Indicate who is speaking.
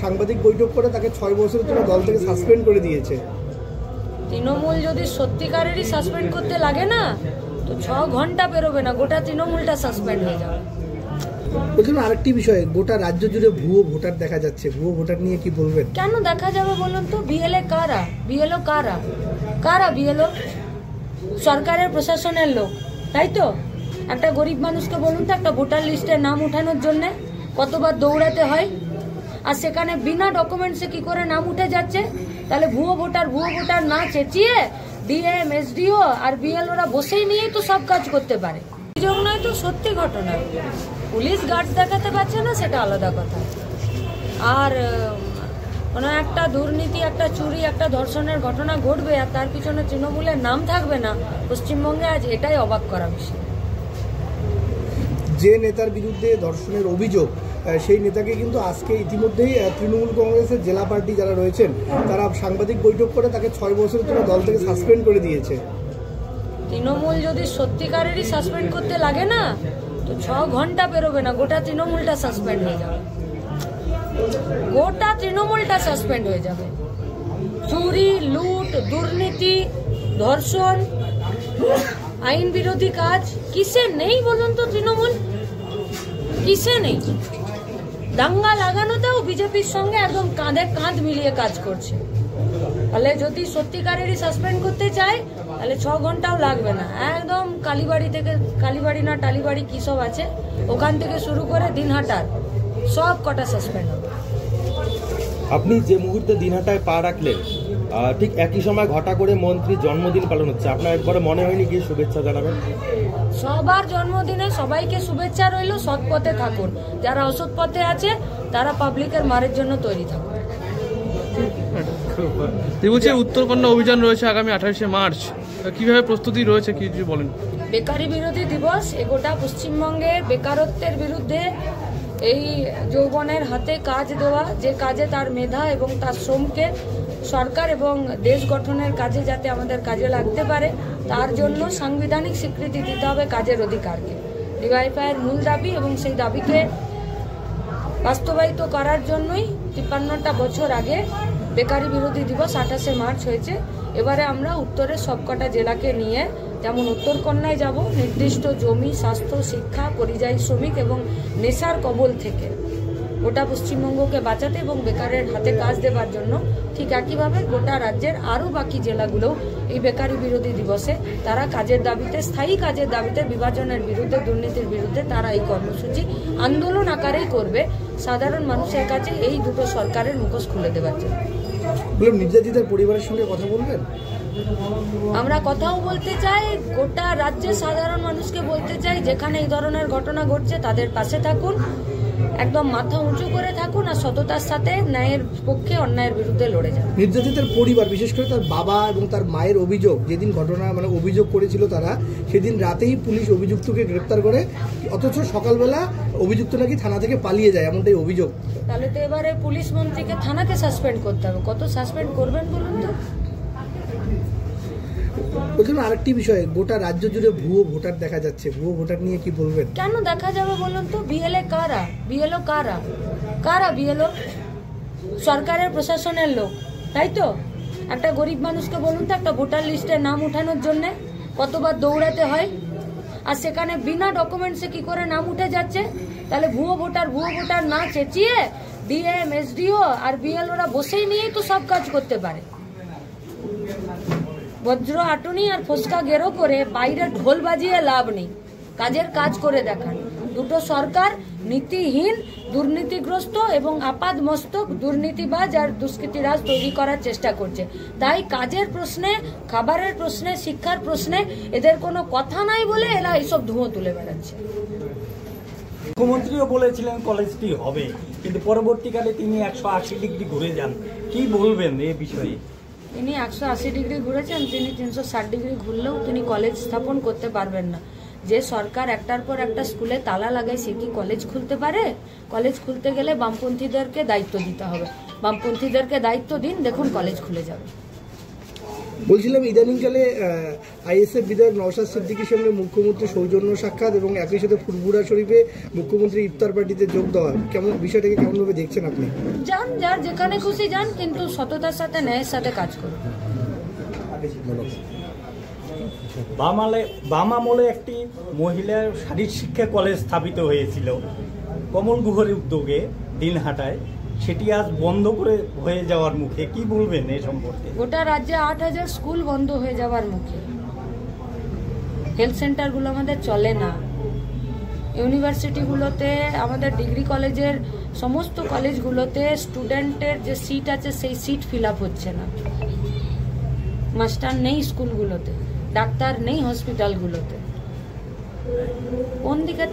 Speaker 1: সাংবাদিক বৈঠক করে তাকে 6 বছরের জন্য দল থেকে সাসপেন্ড করে দিয়েছে।
Speaker 2: তৃণমূল যদি সত্যিকারেরই সাসপেন্ড করতে লাগে না তো 6 ঘন্টা বেরোবে না, গোটা তৃণমূলটা সাসপেন্ড হয়ে যাবে।
Speaker 1: বলছিলাম আরেকটি বিষয়, গোটা রাজ্য জুড়ে ভুয়ো ভোটার দেখা যাচ্ছে, ভুয়ো ভোটার নিয়ে কি বলবেন?
Speaker 2: কেন দেখা যাবে বলুন তো? বিএলএ কারা? বিএলও কারা? কারা বিএলও? সরকারের প্রশাসনের লোক, তাই তো? একটা গরিব মানুষকে বলুন তো, একটা ভোটার লিস্টে নাম উঠানোর জন্য কতবার দৌড়াতে হয়, আর সেখানে বিনা ডকুমেন্টসে কি করে নাম উঠে যাচ্ছে? তাহলে ভুয়ো ভোটার না চেঁচিয়ে ডিএম, এসডিও আর বিএলওরা বসেই নিয়েই তো সব কাজ করতে পারে। অভিযোগ নয় তো, সত্যি ঘটনা। পুলিশ গার্ড দেখাতে পারছে না, সেটা আলাদা কথা। আর কোনো একটা দুর্নীতি, একটা চুরি, একটা ধর্ষণের ঘটনা ঘটবে আর তার পিছনে তৃণমূলের নাম থাকবে না পশ্চিমবঙ্গে, আজ এটাই অবাক করা বিষয়।
Speaker 1: যে নেতার বিরুদ্ধে ধর্ষণের অভিযোগ, সেই নেতাকে কিন্তু আজকে ইতিমধ্যেই তৃণমূল কংগ্রেসের জেলা পার্টি যারা রয়েছেন তারা সাংবাদিক বৈঠক করে তাকে 6 বছরের জন্য দল থেকে সাসপেন্ড করে দিয়েছে।
Speaker 2: তৃণমূল যদি সত্যিকারেরই সাসপেন্ড করতে লাগে না তো 6 ঘন্টা বেরোবে না, গোটা তৃণমূলটা সাসপেন্ড হয়ে যাবে। গোটা তৃণমূলটা সাসপেন্ড হয়ে যাবে। চুরি, লুট, দুর্নীতি, ধর্ষণ, আইন বিরোধী কাজ কিসে নেই বলুন তো? তৃণমূল কিসে নেই? দাঙ্গা লাগানোতেও বিজেপির সঙ্গে একদম কাঁধে কাঁধ মিলিয়ে কাজ করছে। তাহলে যদি সত্যিকারেরই সাসপেন্ড করতে চায় তাহলে 6 ঘন্টাও লাগবে না, একদম কালীবাড়ি থেকে, কালীবাড়ি না টালিবাড়ি কি সব আছে ওখান থেকে শুরু করে দিনহাটার সব কটা সাসপেন্ড হবে।
Speaker 3: আপনি যে মুহূর্তে দিনহাটায় পা রাখলেন ঠিক একই সময় ঘটা করে মন্ত্রীর জন্মদিন পালন হচ্ছে, আপনার একবারে মনে হয়নি কি শুভেচ্ছা জানাবেন?
Speaker 2: সবার জন্মদিনে সবাইকে শুভেচ্ছা রইল। সৎ পথে থাকুন, যারা অসৎ পথে আছে তারা পাবলিকের মারের জন্য তৈরি থাকুন।
Speaker 4: উত্তরকন্যা অভিযান রয়েছে আগামী 28শে মার্চ, কিভাবে প্রস্তুতি রয়েছে কিছু বলেন?
Speaker 2: বেকারি বিরোধী দিবস, গোটা পশ্চিমবঙ্গে বেকারত্বের বিরুদ্ধে এই যৌবনের হাতে কাজ দেওয়া, যে কাজে তার মেধা এবং তার শ্রমকে সরকার এবং দেশ গঠনের কাজে যাতে আমাদের কাজে লাগতে পারে তার জন্য সাংবিধানিক স্বীকৃতি দিতে হবে কাজের অধিকারকে। ডিওয়াইফাইয়ের মূল দাবি এবং সেই দাবিকে বাস্তবায়িত করার জন্যই 53টা বছর আগে বেকারি বিরোধী দিবস 28শে মার্চ হয়েছে। এবারে আমরা উত্তরের সবকটা জেলাকে নিয়ে, যেমন উত্তরকন্যায় যাব, নির্দিষ্ট জমি, স্বাস্থ্য, শিক্ষা, পরিযায়ী শ্রমিক এবং নেশার কবল থেকে গোটা পশ্চিমবঙ্গকে বাঁচাতে এবং বেকারের হাতে কাজ দেবার জন্য, ঠিক একইভাবে গোটা রাজ্যের আরও বাকি জেলাগুলোও এই বেকারি বিরোধী দিবসে তারা কাজের দাবিতে, স্থায়ী কাজের দাবিতে, বিভাজনের বিরুদ্ধে, দুর্নীতির বিরুদ্ধে তারা এই কর্মসূচি আন্দোলন আকারেই করবে, সাধারণ মানুষের কাছে এই দুটো সরকারের মুখোশ খুলে দেওয়ার জন্য।
Speaker 1: নির্যাতিতার পরিবারের সঙ্গে কথা বলবেন?
Speaker 2: আমরা কথাও বলতে চাই, গোটা রাজ্যের সাধারণ মানুষকে বলতে চাই, যেখানে এই ধরনের ঘটনা ঘটছে তাদের পাশে থাকুন, একদম মাথা উঁচু করে থাকুন আর সততার সাথে ন্যায়ের পক্ষে, অন্যায়ের বিরুদ্ধে লড়ে যান।
Speaker 1: নির্যাতিতার পরিবার, বিশেষ করে তার বাবা এবং তার মায়ের অভিযোগ, যেদিন ঘটনা অভিযোগ করেছিল তারা, সেদিন রাতেই পুলিশ অভিযুক্তকে গ্রেপ্তার করে, অথচ সকালবেলা অভিযুক্ত নাকি থানা থেকে পালিয়ে যায়, এমনটাই অভিযোগ।
Speaker 2: তাহলে তো এবারে পুলিশ মন্ত্রীকে থানাকে সাসপেন্ড করতে হবে। কত সাসপেন্ড করবেন বলুন তো?
Speaker 1: বলছিলাম আরেকটি বিষয়, গোটা রাজ্য জুড়ে ভুয়ো ভোটার দেখা যাচ্ছে, ভুয়ো ভোটার নিয়ে কি বলবেন?
Speaker 2: কেন দেখা যাবে বলুন তো? বিএলএ কারা? বিএলও কারা? কারা বিএলও? সরকারের প্রশাসনের লোক, তাই তো? একটা গরিব মানুষকে বলুন তো, একটা ভোটার লিস্টে নাম উঠানোর জন্য কতবার দৌড়াতে হয়, আর সেখানে বিনা ডকুমেন্টসে কি করে নাম উঠে যাচ্ছে? তাহলে ভুয়ো ভোটার না চেঁচিয়ে ডিএম, এসডিও আর বিএলওরা বসেই নিয়েই তো সব কাজ করতে পারে। বজ্র আটুনি আর ফসকা গেরো করে বাইরে ঢোল বাজিয়ে লাভ নেই, কাজের কাজ করে দেখান। দুটো সরকার নীতিহীন, দুর্নীতিগ্রস্ত এবং আপাদ মস্তক দুর্নীতিবাজ আর দুষ্কৃতিরাজ তৈরি করার চেষ্টা করছে। তাই কাজের প্রশ্নে, খাবারের প্রশ্নে, শিক্ষার প্রশ্নে এদের কোনো কথা নাই বলে এরা এইসব ধুঁয়ো তুলে বেড়াচ্ছে।
Speaker 5: মুখ্যমন্ত্রীও বলেছিলেন কলেজটি হবে, কিন্তু পরবর্তীকালে তিনি 180 ডিগ্রি ঘুরে যান, কি বলবেন এ বিষয়ে?
Speaker 2: তিনি 180 ডিগ্রি ঘুরেছেন, তিনি 360 ডিগ্রি ঘুরলেও তিনি কলেজ স্থাপন করতে পারবেন না। যে সরকার একটার পর একটা স্কুলে তালা লাগায় সে কি কলেজ খুলতে পারে? কলেজ খুলতে গেলে বামপন্থীদেরকে দায়িত্ব দিতে হবে। বামপন্থীদেরকে দায়িত্ব দিন, দেখুন কলেজ খুলে যাবে।
Speaker 1: বলছিলাম ইদানিংকালে আইএসএফ বিধায়ক নওশাদ সিদ্দিকীর সঙ্গে মুখ্যমন্ত্রী সৌজন্য সাক্ষাৎ এবং একই সাথে ফুরফুরা শরীফে মুখ্যমন্ত্রী ইফতার পার্টিতে যোগ দেওয়া, কেমন বিষয়টাকে কেমনভাবে দেখছেন আপনি?
Speaker 2: যান, যার যেখানে খুশি যান, কিন্তু সততার সাথে ন্যায়ের সাথে কাজ করুন।
Speaker 5: বাম আমলে একটি মহিলা শারীর শিক্ষা কলেজ স্থাপিত হয়েছিল কমল গুহরের উদ্যোগে দিনহাটায়, সেটি আজ বন্ধ করে হয়ে যাওয়ার মুখে, কি বলবেন এ সম্পর্কে?
Speaker 2: গোটা রাজ্যে 8,000 স্কুল বন্ধ হয়ে যাওয়ার মুখে। হেলথ সেন্টারগুলো আমাদের চলে না। ইউনিভার্সিটিগুলোতে, আমাদের ডিগ্রি কলেজের সমস্ত কলেজগুলোতে স্টুডেন্টের যে সিট আছে সেই সিট ফিল আপ হচ্ছে না। মাস্টার নেই স্কুলগুলোতে, ডাক্তার নেই হসপিটালগুলোতে। কোন দিকে